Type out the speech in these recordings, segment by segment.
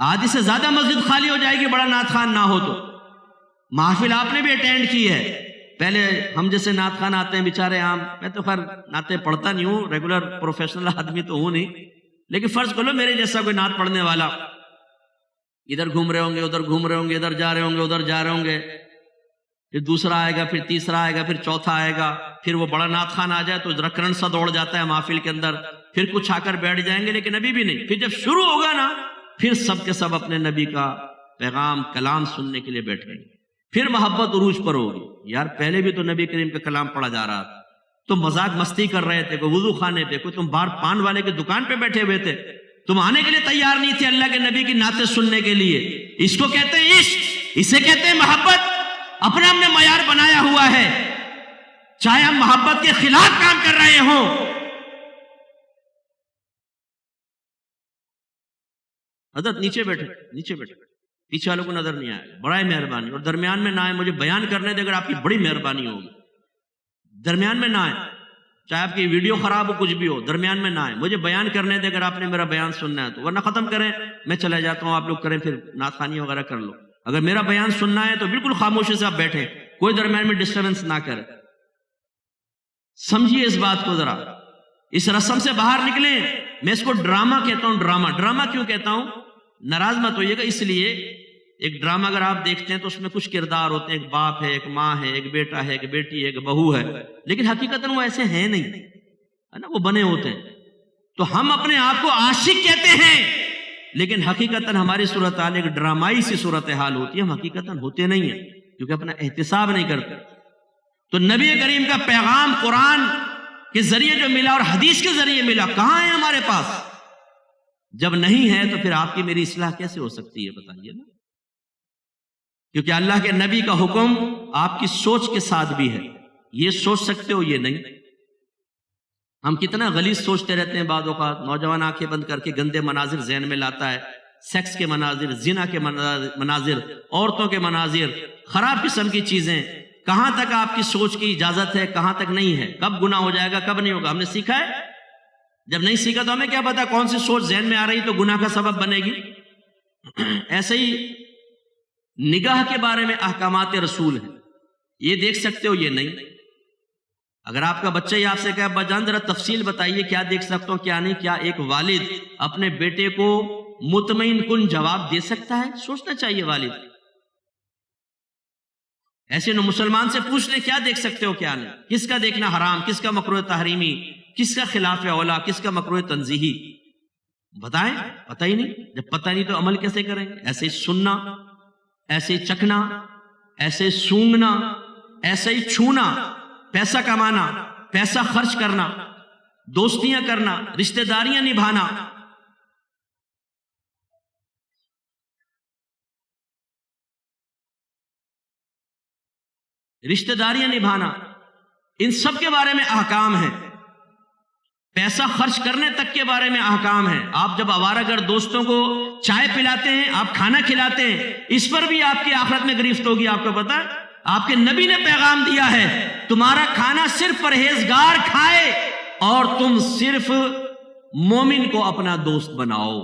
آدھی سے زیادہ مسجد خالی ہو جائے گی بڑا نعت خوان نہ ہو تو. محفل آپ نے بھی اٹینڈ کی ہے. پہلے ہم جیسے نعت خوان آتے ہیں بیچارے عام، میں تو خیر نعتیں پڑھتا نہیں ہوں، ریگولر پروفیشنل آدمی تو ہوں نہیں، لیکن فرض کر لو میرے جیسا کوئی نعت پڑھنے والا ادھر گھوم رہے ہوں گے، ادھر گھوم رہے ہوں گے، ادھر جا رہے ہوں گے، ادھر جا رہے ہوں گے، پھر دوسرا آئے گا، پھر تیسرا آئے گا، پھر چوتھا آئے گا، پھر وہ بڑا نعت خوان آ جائے تو ذرا کرنٹ سا دوڑ جاتا ہے محفل کے اندر، پھر کچھ آ کر بیٹھ جائیں گے، لیکن ابھی بھی نہیں. پھر جب شروع ہوگا نا پھر سب کے سب اپنے نبی کا پیغام کلام سننے کے لیے بیٹھ گئے. پھر محبت عروج پر ہوگی. یار پہلے بھی تو نبی کریم کا کلام پڑھا جا رہا تھا، تم مذاق مستی کر رہے تھے، کوئی وضو خانے پہ، کوئی تم باہر پان والے کی دکان پہ بیٹھے ہوئے تھے، تم آنے کے لیے تیار نہیں تھے اللہ کے نبی کی نعتیں سننے کے لیے. اس کو کہتے ہیں عشق، اسے کہتے ہیں محبت. اپنا ہم نے معیار بنایا ہوا ہے، چاہے ہم محبت کے خلاف کام کر رہے ہوں. حضرت نیچے بیٹھے، نیچے بیٹھے، پیچھے والوں کو نظر نہیں آئے، برائے مہربانی، اور درمیان میں نہ آئے. مجھے بیان کرنے دے اگر آپ کی بڑی مہربانی ہوگی، درمیان میں نہ آئے، چاہے آپ کی ویڈیو خراب ہو، کچھ بھی ہو، درمیان میں نہ آئے. مجھے بیان کرنے دے اگر آپ نے میرا بیان سننا ہے تو، ورنہ ختم کریں، میں چلا جاتا ہوں، آپ لوگ کریں، پھر نعت خوانی وغیرہ کر لو. اگر میرا بیان سننا ہے تو بالکل خاموشی سے آپ بیٹھیں، کوئی درمیان میں ڈسٹربنس نہ کرے. سمجھیے اس بات کو ذرا، اس رسم سے باہر نکلیں. میں اس کو ڈرامہ کہتا ہوں. ڈرامہ کیوں کہتا ہوں؟ ناراض مت ہوئیے گا. اس لیے ایک ڈرامہ اگر آپ دیکھتے ہیں تو اس میں کچھ کردار ہوتے ہیں، ایک باپ ہے، ایک ماں ہے، ایک بیٹا ہے، ایک بیٹی ہے، ایک بہو ہے، لیکن حقیقتاً وہ ایسے ہیں نہیں، ہے نا، وہ بنے ہوتے ہیں. تو ہم اپنے آپ کو عاشق کہتے ہیں، لیکن حقیقتاً ہماری صورتحال ایک ڈرامائی سی صورتحال ہوتی ہے. ہم حقیقتاً ہوتے نہیں ہیں کیونکہ اپنا احتساب نہیں کرتے. تو نبی کریم کا پیغام قرآن کے ذریعے جو ملا اور حدیث کے ذریعے ملا، کہاں ہے ہمارے پاس؟ جب نہیں ہے تو پھر آپ کی میری اصلاح کیسے ہو سکتی ہے بتائیے نا؟ کیونکہ اللہ کے نبی کا حکم آپ کی سوچ کے ساتھ بھی ہے. یہ سوچ سکتے ہو، یہ نہیں. ہم کتنا غلیظ سوچتے رہتے ہیں. بعض اوقات نوجوان آنکھیں بند کر کے گندے مناظر ذہن میں لاتا ہے، سیکس کے مناظر، زنا کے مناظر، عورتوں کے مناظر، خراب قسم کی چیزیں. کہاں تک آپ کی سوچ کی اجازت ہے، کہاں تک نہیں ہے، کب گناہ ہو جائے گا، کب نہیں ہوگا، ہم نے سیکھا ہے؟ جب نہیں سیکھا تو ہمیں کیا پتا کون سی سوچ ذہن میں آ رہی تو گناہ کا سبب بنے گی. ایسے ہی نگاہ کے بارے میں احکامات رسول ہیں. یہ دیکھ سکتے ہو، یہ نہیں. اگر آپ کا بچہ ہی آپ سے کہے ابا جان ذرا تفصیل بتائیے کیا دیکھ سکتا ہوں کیا نہیں، کیا ایک والد اپنے بیٹے کو مطمئن کن جواب دے سکتا ہے؟ سوچنا چاہیے والد. ایسے نو مسلمان سے پوچھ لیں کیا دیکھ سکتے ہو کیا نہیں، کس کا دیکھنا حرام، کس کا مکروہ تحریمی، کس کا خلاف اولا، کس کا مکروہ تنزیہی، بتائیں. پتہ ہی نہیں. جب پتہ نہیں تو عمل کیسے کریں گے؟ ایسے ہی سننا، ایسے ہی چکھنا، ایسے ہی سونگنا، ایسے ہی چھونا، پیسہ کمانا، پیسہ خرچ کرنا، دوستیاں کرنا، رشتہ داریاں نبھانا. رشتہ داریاں نبھانا، ان سب کے بارے میں احکام ہیں. پیسہ خرچ کرنے تک کے بارے میں احکام ہیں. آپ جب آوارہ گر دوستوں کو چائے پلاتے ہیں، آپ کھانا کھلاتے ہیں، اس پر بھی آپ کی آخرت میں گرفت ہوگی. آپ کو پتا ہے آپ کے نبی نے پیغام دیا ہے تمہارا کھانا صرف پرہیزگار کھائے اور تم صرف مومن کو اپنا دوست بناؤ.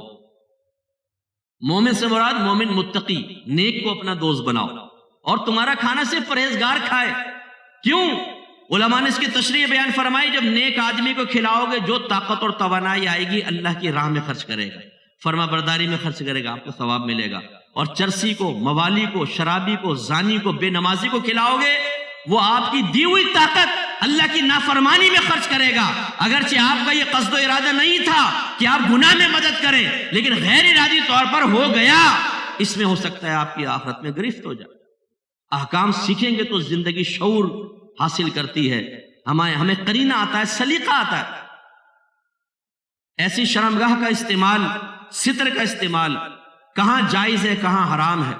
مومن سے مراد مومن متقی، نیک کو اپنا دوست بناؤ، اور تمہارا کھانا صرف پرہیزگار کھائے. کیوں؟ علماء نے اس کی تشریح بیان فرمائی، جب نیک آدمی کو کھلاؤ گے جو طاقت اور توانائی آئے گی اللہ کی راہ میں خرچ کرے گا، فرما برداری میں خرچ کرے گا، آپ کو ثواب ملے گا. اور چرسی کو، موالی کو، شرابی کو، زانی کو، بے نمازی کو کھلاؤ گے وہ آپ کی دی ہوئی طاقت اللہ کی نافرمانی میں خرچ کرے گا. اگرچہ آپ کا یہ قصد و ارادہ نہیں تھا کہ آپ گناہ میں مدد کریں، لیکن غیر ارادی طور پر ہو گیا. اس میں ہو سکتا ہے آپ کی آخرت میں گرفت ہو جائے. احکام سیکھیں گے تو زندگی شعور حاصل کرتی ہے، ہمیں قرینہ آتا ہے، سلیقہ آتا ہے. ایسی شرمگاہ کا استعمال، ستر کا استعمال کہاں جائز ہے کہاں حرام ہے.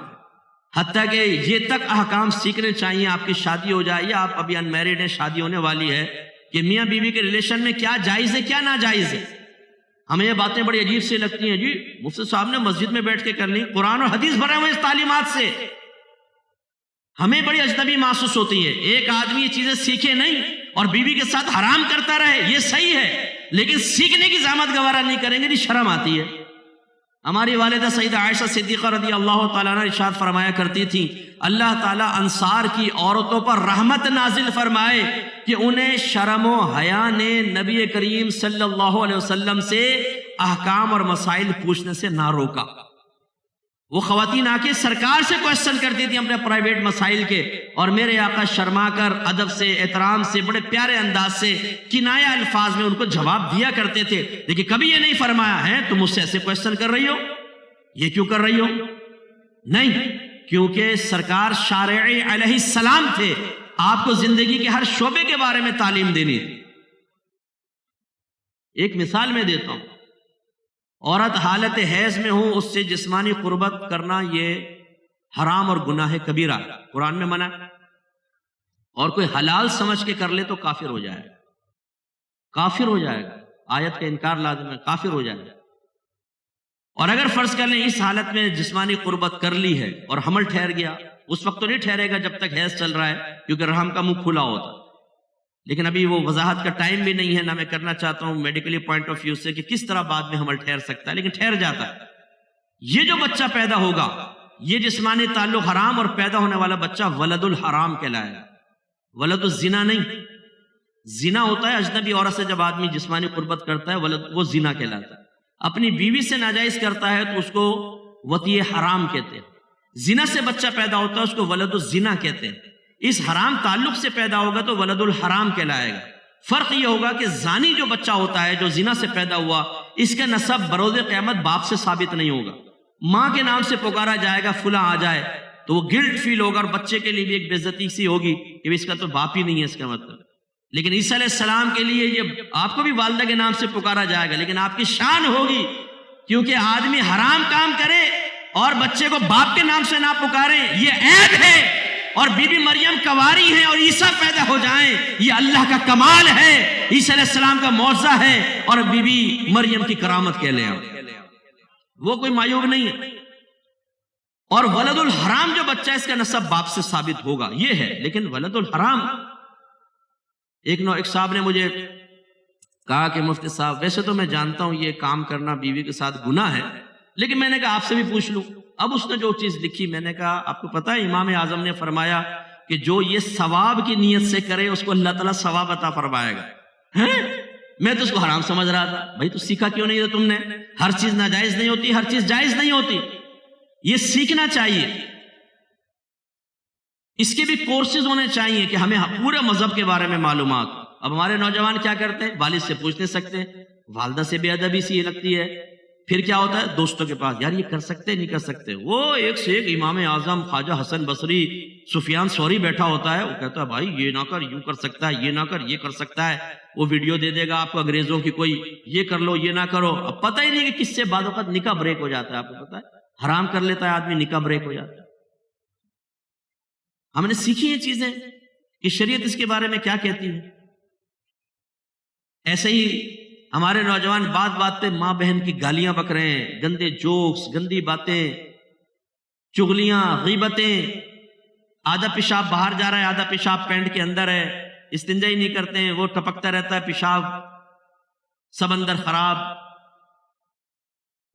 حتیٰ کہ یہ تک احکام سیکھنے چاہیے آپ کی شادی ہو جائے یا آپ ابھی انمیرڈ ہیں، شادی ہونے والی ہے، کہ میاں بیوی کے ریلیشن میں کیا جائز ہے کیا ناجائز ہے. ہمیں یہ باتیں بڑی عجیب سے لگتی ہیں. جی مفتی صاحب نے مسجد میں بیٹھ کے کر لی، قرآن اور حدیث بھرے ہوئے اس تعلیمات سے، ہمیں بڑی اجنبی محسوس ہوتی ہے. ایک آدمی یہ چیزیں سیکھے نہیں اور بیوی کے ساتھ حرام کرتا رہے، یہ صحیح ہے، لیکن سیکھنے کی زحمت گوارا نہیں کریں گے، نہیں شرم آتی ہے. ہماری والدہ سیدہ عائشہ صدیقہ رضی اللہ تعالیٰ عنہ ارشاد فرمایا کرتی تھی اللہ تعالیٰ انصار کی عورتوں پر رحمت نازل فرمائے کہ انہیں شرم و حیا نے نبی کریم صلی اللہ علیہ وسلم سے احکام اور مسائل پوچھنے سے نہ روکا. وہ خواتین آ کے سرکار سے کوشچن کرتی تھی اپنے پرائیویٹ مسائل کے، اور میرے آقا شرما کر ادب سے احترام سے بڑے پیارے انداز سے کنایا الفاظ میں ان کو جواب دیا کرتے تھے. لیکن کبھی یہ نہیں فرمایا ہے تم مجھ سے ایسے کوشچن کر رہی ہو، یہ کیوں کر رہی ہو؟ نہیں، کیونکہ سرکار شارع علیہ السلام تھے، آپ کو زندگی کے ہر شعبے کے بارے میں تعلیم دینی تھی. ایک مثال میں دیتا ہوں، عورت حالت حیض میں ہو، اس سے جسمانی قربت کرنا یہ حرام اور گناہ کبیرہ قرآن میں منع ہے، اور کوئی حلال سمجھ کے کر لے تو کافر ہو جائے گا، کافر ہو جائے گا، آیت کا انکار لازم ہے، کافر ہو جائے گا. اور اگر فرض کر لیں اس حالت میں جسمانی قربت کر لی ہے اور حمل ٹھہر گیا، اس وقت تو نہیں ٹھہرے گا جب تک حیض چل رہا ہے، کیونکہ رحم کا منہ کھلا ہوتا. لیکن ابھی وہ وضاحت کا ٹائم بھی نہیں ہے، نہ میں کرنا چاہتا ہوں میڈیکلی پوائنٹ آف ویو سے کہ کس طرح بعد میں حمل ٹھہر سکتا ہے، لیکن ٹھہر جاتا ہے. یہ جو بچہ پیدا ہوگا، یہ جسمانی تعلق حرام اور پیدا ہونے والا بچہ ولد الحرام کہلائے گا، ولد الزنا نہیں. زنا ہوتا ہے اجنبی عورت سے جب آدمی جسمانی قربت کرتا ہے، ولد وہ زنا کہلاتا ہے. اپنی بیوی سے ناجائز کرتا ہے تو اس کو وطی حرام کہتے ہیں. زنا سے بچہ پیدا ہوتا ہے اس کو ولد الزنا کہتے ہیں. اس حرام تعلق سے پیدا ہوگا تو ولد الحرام کہلائے گا. فرق یہ ہوگا کہ زانی جو بچہ ہوتا ہے جو زنا سے پیدا ہوا، اس کا نسب بروز قیامت باپ سے ثابت نہیں ہوگا. ماں کے نام سے پکارا جائے گا فلاں آ جائے تو وہ گلٹ فیل ہوگا، اور بچے کے لیے بھی ایک بے عزتی سی ہوگی کہ اس کا تو باپ ہی نہیں ہے اس کا مطلب. لیکن عیسیٰ علیہ السلام کے لیے یہ آپ کو بھی والدہ کے نام سے پکارا جائے گا، لیکن آپ کی شان ہوگی، کیونکہ آدمی حرام کام کرے اور بچے کو باپ کے نام سے نہ پکارے یہ عیب ہے. اور بی بی مریم کنواری ہیں اور عیسیٰ پیدا ہو جائیں، یہ اللہ کا کمال ہے، عیسیٰ علیہ السلام کا معجزہ ہے، اور بی بی مریم کی کرامت کہہ لیں. وہ کوئی معیوب نہیں ہے. اور ولد الحرام جو بچہ اس کا نسب باپ سے ثابت ہوگا یہ ہے. لیکن ولد الحرام، ایک صاحب نے مجھے کہا کہ مفتی صاحب ویسے تو میں جانتا ہوں یہ کام کرنا بیوی کے ساتھ گناہ ہے، لیکن میں نے کہا آپ سے بھی پوچھ لوں. اب اس نے جو چیز لکھی، میں نے کہا آپ کو پتا ہے امام اعظم نے فرمایا کہ جو یہ ثواب کی نیت سے کرے اس کو اللہ تعالیٰ ثواب عطا فرمائے گا. میں تو اس کو حرام سمجھ رہا تھا. بھائی تو سیکھا کیوں نہیں تھا تم نے؟ ہر چیز ناجائز نہیں ہوتی، ہر چیز جائز نہیں ہوتی، یہ سیکھنا چاہیے. اس کے بھی کورسز ہونے چاہیے کہ ہمیں پورے مذہب کے بارے میں معلومات. اب ہمارے نوجوان کیا کرتے ہیں؟ والد سے پوچھ نہیں سکتے، والدہ سے بے ادبی سی لگتی ہے. پھر کیا ہوتا ہے؟ دوستوں کے پاس، یار یہ کر سکتے نہیں کر سکتے. وہ ایک سے ایک امام اعظم خواجہ حسن بصری، سفیان ثوری بیٹھا ہوتا ہے، وہ کہتا ہے بھائی یہ نہ کر، یوں کر سکتا ہے، یہ نہ کر، یہ کر سکتا ہے. وہ ویڈیو دے دے گا آپ کو انگریزوں کی، کوئی یہ کر لو یہ نہ کرو. اب پتہ ہی نہیں کہ کس سے بعض اوقات نکاح بریک ہو جاتا ہے. آپ کو پتا ہے حرام کر لیتا ہے آدمی، نکاح بریک ہو جاتا ہے. ہم نے سیکھی یہ چیزیں کہ شریعت اس کے بارے میں کیا کہتی ہے. ایسے ہی ہمارے نوجوان بات بات پہ ماں بہن کی گالیاں بک رہے ہیں، گندے جوکس، گندی باتیں، چغلیاں، غیبتیں. آدھا پیشاب باہر جا رہا ہے، آدھا پیشاب پینٹ کے اندر ہے، استنجا ہی نہیں کرتے ہیں، وہ ٹپکتا رہتا ہے پیشاب، سب اندر خراب.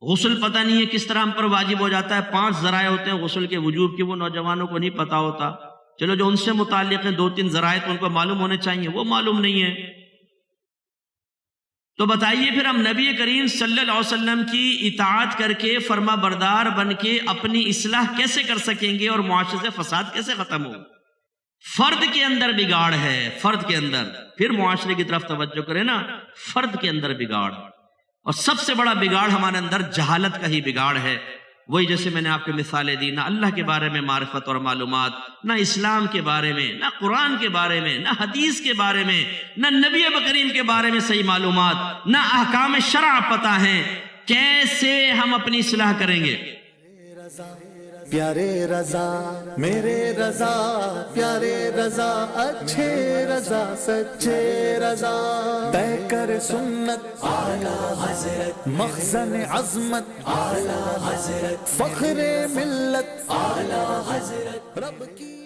غسل پتہ نہیں ہے کس طرح ہم پر واجب ہو جاتا ہے. 5 ذرائع ہوتے ہیں غسل کے وجوب کے، وہ نوجوانوں کو نہیں پتا ہوتا. چلو جو ان سے متعلق ہیں 2-3 ذرائع تو ان کو معلوم ہونے چاہیے، وہ معلوم نہیں ہے. تو بتائیے پھر ہم نبی کریم صلی اللہ علیہ وسلم کی اطاعت کر کے فرما بردار بن کے اپنی اصلاح کیسے کر سکیں گے، اور معاشرے سے فساد کیسے ختم ہوگا؟ فرد کے اندر بگاڑ ہے، فرد کے اندر. پھر معاشرے کی طرف توجہ کریں نا، فرد کے اندر بگاڑ. اور سب سے بڑا بگاڑ ہمارے اندر جہالت کا ہی بگاڑ ہے. وہی جیسے میں نے آپ کو مثالیں دی، نہ اللہ کے بارے میں معرفت اور معلومات، نہ اسلام کے بارے میں، نہ قرآن کے بارے میں، نہ حدیث کے بارے میں، نہ نبی کریم کے بارے میں صحیح معلومات، نہ احکام شرع پتہ ہیں. کیسے ہم اپنی اصلاح کریں گے؟ پیارے رضا میرے رضا، پیارے رضا اچھے رضا سچے رضا، طے کر سنت اعلی حضرت، مخزن عظمت اعلی حضرت، فخر ملت اعلی حضرت، رب کی